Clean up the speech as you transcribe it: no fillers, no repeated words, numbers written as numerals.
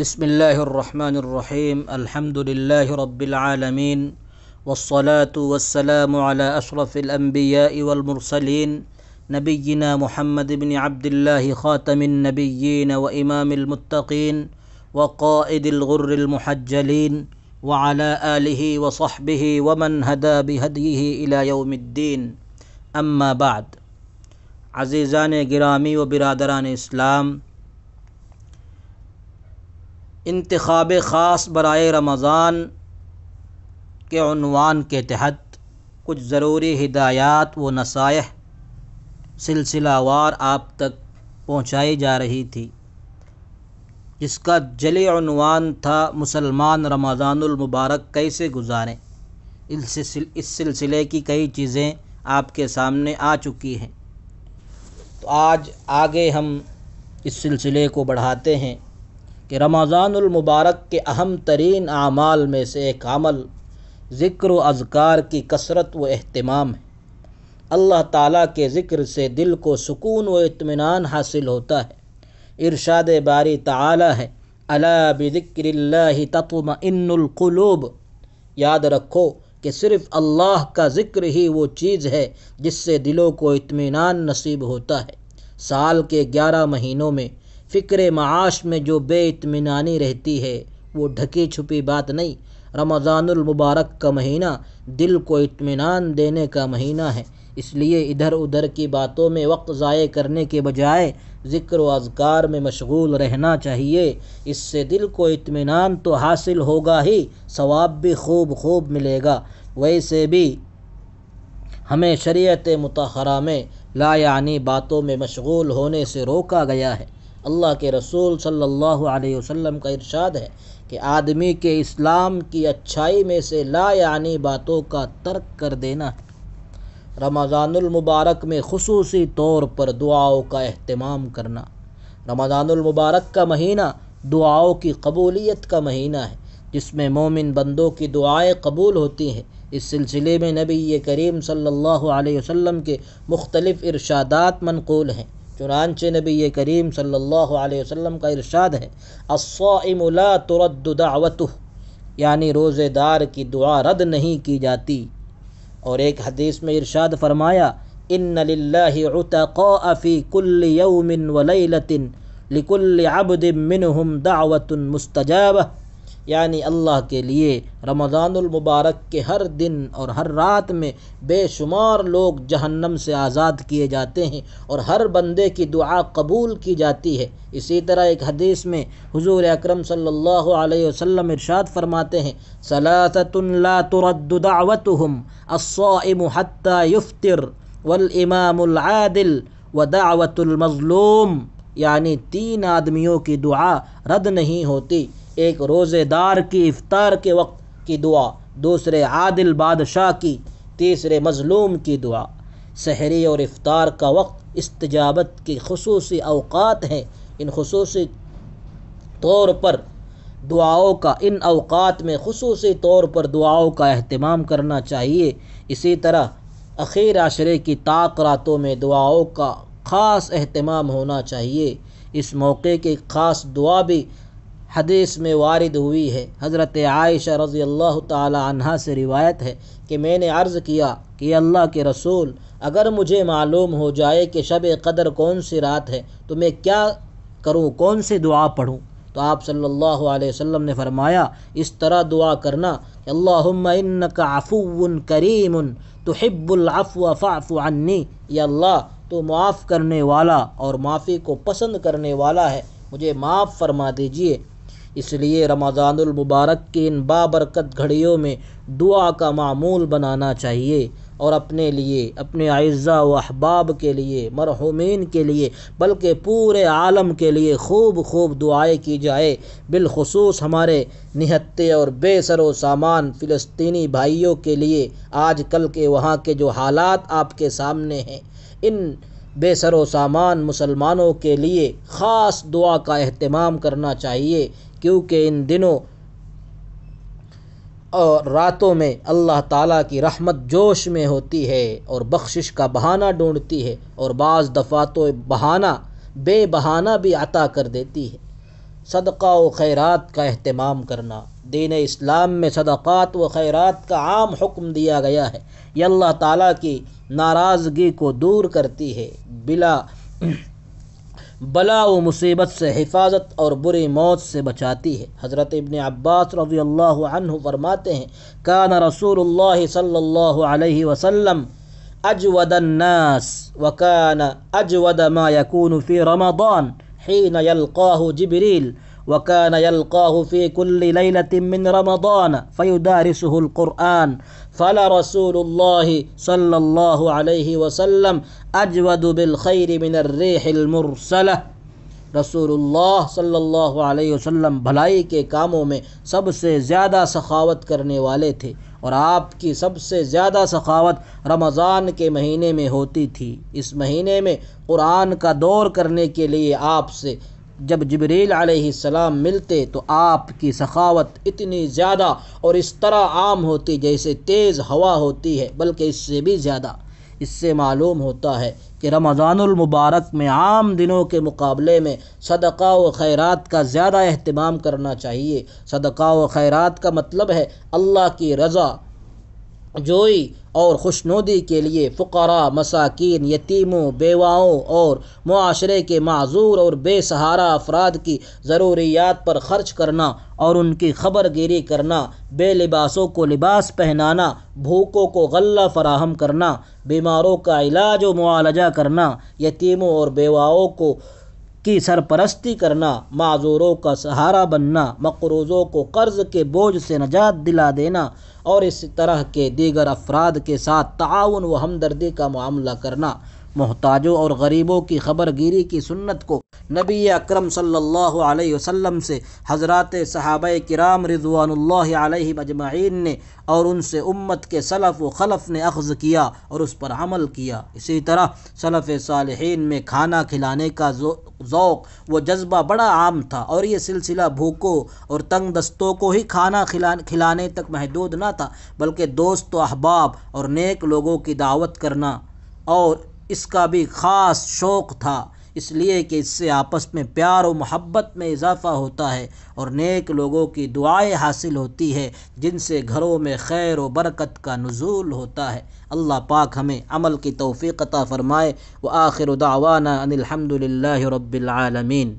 بسم اللہ الرحمن الرحیم الحمد للہ رب العالمین والصلاة والسلام علی اشرف الانبیاء والمرسلین نبینا محمد بن عبد اللہ خاتم النبیین وامام المتقین وقائد الغر المحجلین وعلی آلہ وصحبہ ومن ہدی بہدیہ الی یوم الدین اما بعد۔ عزیزان گرامی و برادران اسلام، انتخاب خاص برائے رمضان کے عنوان کے تحت کچھ ضروری ہدایات و نصائح سلسلہ وار آپ تک پہنچائی جا رہی تھی، جس کا جلی عنوان تھا مسلمان رمضان المبارک کیسے گزاریں۔ اس سلسلے کی کئی چیزیں آپ کے سامنے آ چکی ہیں، تو آج آگے ہم اس سلسلے کو بڑھاتے ہیں کہ رمضان المبارک کے اہم ترین اعمال میں سے ایک عمل ذکر و اذکار کی کثرت و اہتمام ہے۔ اللہ تعالیٰ کے ذکر سے دل کو سکون و اطمینان حاصل ہوتا ہے۔ ارشاد باری تعالیٰ ہے، الا بذکر اللہ تطمئن القلوب، یاد رکھو کہ صرف اللہ کا ذکر ہی وہ چیز ہے جس سے دلوں کو اطمینان نصیب ہوتا ہے۔ سال کے 11 مہینوں میں فکر معاش میں جو بے اطمینانی رہتی ہے وہ ڈھکی چھپی بات نہیں۔ رمضان المبارک کا مہینہ دل کو اطمینان دینے کا مہینہ ہے، اس لیے ادھر ادھر کی باتوں میں وقت ضائع کرنے کے بجائے ذکر و اذکار میں مشغول رہنا چاہیے۔ اس سے دل کو اطمینان تو حاصل ہوگا ہی، ثواب بھی خوب ملے گا۔ ویسے بھی ہمیں شریعت مطہرہ میں لا یعنی باتوں میں مشغول ہونے سے روکا گیا ہے۔ اللہ کے رسول صلی اللہ علیہ وسلم کا ارشاد ہے کہ آدمی کے اسلام کی اچھائی میں سے لا یعنی باتوں کا ترک کر دینا ہے۔ رمضان المبارک میں خصوصی طور پر دعاؤں کا اہتمام کرنا۔ رمضان المبارک کا مہینہ دعاؤں کی قبولیت کا مہینہ ہے، جس میں مومن بندوں کی دعائیں قبول ہوتی ہیں۔ اس سلسلے میں نبی کریم صلی اللہ علیہ وسلم کے مختلف ارشادات منقول ہیں۔ چنانچہ نبی کریم صلی اللہ علیہ وسلم کا ارشاد ہے، الصائم لا ترد دعوتہ، یعنی روزے دار کی دعا رد نہیں کی جاتی۔ اور ایک حدیث میں ارشاد فرمایا، ان للہ عتقاء فی کل یوم ولیلۃ لکل عبد منہم دعوۃ مستجابہ، یعنی اللہ کے لیے رمضان المبارک کے ہر دن اور ہر رات میں بے شمار لوگ جہنم سے آزاد کیے جاتے ہیں اور ہر بندے کی دعا قبول کی جاتی ہے۔ اسی طرح ایک حدیث میں حضور اکرم صلی اللہ علیہ وسلم ارشاد فرماتے ہیں، ثلاثۃ لا ترد دعوتہم الصائم حتی یفطر والامام العادل ودعوت المظلوم، یعنی 3 آدمیوں کی دعا رد نہیں ہوتی۔ ایک روزے دار کی افطار کے وقت کی دعا، دوسرے عادل بادشاہ کی، تیسرے مظلوم کی دعا۔ سحری اور افطار کا وقت استجابت کی خصوصی اوقات ہیں۔ ان خصوصی طور پر دعاؤں کا ان اوقات میں خصوصی طور پر دعاؤں کا اہتمام کرنا چاہیے۔ اسی طرح اخیر عشرے کی طاق راتوں میں دعاؤں کا خاص اہتمام ہونا چاہیے۔ اس موقع کی خاص دعا بھی حدیث میں وارد ہوئی ہے۔ حضرت عائشہ رضی اللہ تعالی عنہا سے روایت ہے کہ میں نے عرض کیا کہ اللہ کے رسول، اگر مجھے معلوم ہو جائے کہ شب قدر کون سی رات ہے تو میں کیا کروں، کون سی دعا پڑھوں؟ تو آپ صلی اللہ علیہ وسلم نے فرمایا، اس طرح دعا کرنا، اللہم انک عفو کریم تحب العفو فاعف عنی، یا اللہ تو معاف کرنے والا اور معافی کو پسند کرنے والا ہے، مجھے معاف فرما دیجئے۔ اس لیے رمضان المبارک کی ان بابرکت گھڑیوں میں دعا کا معمول بنانا چاہیے، اور اپنے لیے، اپنے اعزاء و احباب کے لیے، مرحومین کے لیے، بلکہ پورے عالم کے لیے خوب دعائیں کی جائے۔ بالخصوص ہمارے نہتے اور بے سر و سامان فلسطینی بھائیوں کے لیے، آج کل کے وہاں کے جو حالات آپ کے سامنے ہیں، ان بے سر و سامان مسلمانوں کے لیے خاص دعا کا اہتمام کرنا چاہیے، کیونکہ ان دنوں اور راتوں میں اللہ تعالیٰ کی رحمت جوش میں ہوتی ہے اور بخشش کا بہانہ ڈھونڈتی ہے، اور بعض دفعہ تو بے بہانہ بھی عطا کر دیتی ہے۔ صدقہ و خیرات کا اہتمام کرنا۔ دین اسلام میں صدقات و خیرات کا عام حکم دیا گیا ہے۔ یہ اللہ تعالیٰ کی ناراضگی کو دور کرتی ہے، بلا و مصیبت سے حفاظت اور بری موت سے بچاتی ہے۔ حضرت ابن عباس رضی اللہ عنہ فرماتے ہیں، کان رسول اللہ صلی اللہ علیہ وسلم اجود الناس وکان اجود ما یکون فی رمضان حین یلقاہ جبریل وكان يلقاه في كل ليلة من رمضان فيدارسه القرآن فلرسول الله صلى الله عليه وسلم أجود بالخير من الريح المرسلة۔ رسول اللہ صلی اللہ علیہ وسلم بھلائی کے کاموں میں سب سے زیادہ سخاوت کرنے والے تھے، اور آپ کی سب سے زیادہ سخاوت رمضان کے مہینے میں ہوتی تھی۔ اس مہینے میں قرآن کا دور کرنے کے لیے آپ سے جب جبریل علیہ السلام ملتے تو آپ کی سخاوت اتنی زیادہ اور اس طرح عام ہوتی جیسے تیز ہوا ہوتی ہے، بلکہ اس سے بھی زیادہ۔ اس سے معلوم ہوتا ہے کہ رمضان المبارک میں عام دنوں کے مقابلے میں صدقہ و خیرات کا زیادہ اہتمام کرنا چاہیے۔ صدقہ و خیرات کا مطلب ہے اللہ کی رضا جوئی اور خوشنودی کے لیے فقراء، مساکین، یتیموں، بیواؤں اور معاشرے کے معذور اور بے سہارا افراد کی ضروریات پر خرچ کرنا اور ان کی خبر گیری کرنا، بے لباسوں کو لباس پہنانا، بھوکوں کو غلہ فراہم کرنا، بیماروں کا علاج و معالجہ کرنا، یتیموں اور بیواؤں کی سرپرستی کرنا، معذوروں کا سہارا بننا، مقروضوں کو قرض کے بوجھ سے نجات دلا دینا اور اس طرح کے دیگر افراد کے ساتھ تعاون و ہمدردی کا معاملہ کرنا۔ محتاجوں اور غریبوں کی خبر گیری کی سنت کو نبی اکرم صلی اللہ علیہ وسلم سے حضرات صحابہ کرام رضوان اللہ علیہم اجمعین نے اور ان سے امت کے سلف و خلف نے اخذ کیا اور اس پر عمل کیا۔ اسی طرح سلف صالحین میں کھانا کھلانے کا ذوق و جذبہ بڑا عام تھا، اور یہ سلسلہ بھوکوں اور تنگ دستوں کو ہی کھانا کھلانے تک محدود نہ تھا، بلکہ دوست و احباب اور نیک لوگوں کی دعوت کرنا اور اس کا بھی خاص شوق تھا، اس لیے کہ اس سے آپس میں پیار و محبت میں اضافہ ہوتا ہے اور نیک لوگوں کی دعائیں حاصل ہوتی ہے، جن سے گھروں میں خیر و برکت کا نزول ہوتا ہے۔ اللہ پاک ہمیں عمل کی توفیق عطا فرمائے۔ وآخر دعوانا ان الحمد للہ رب العالمین۔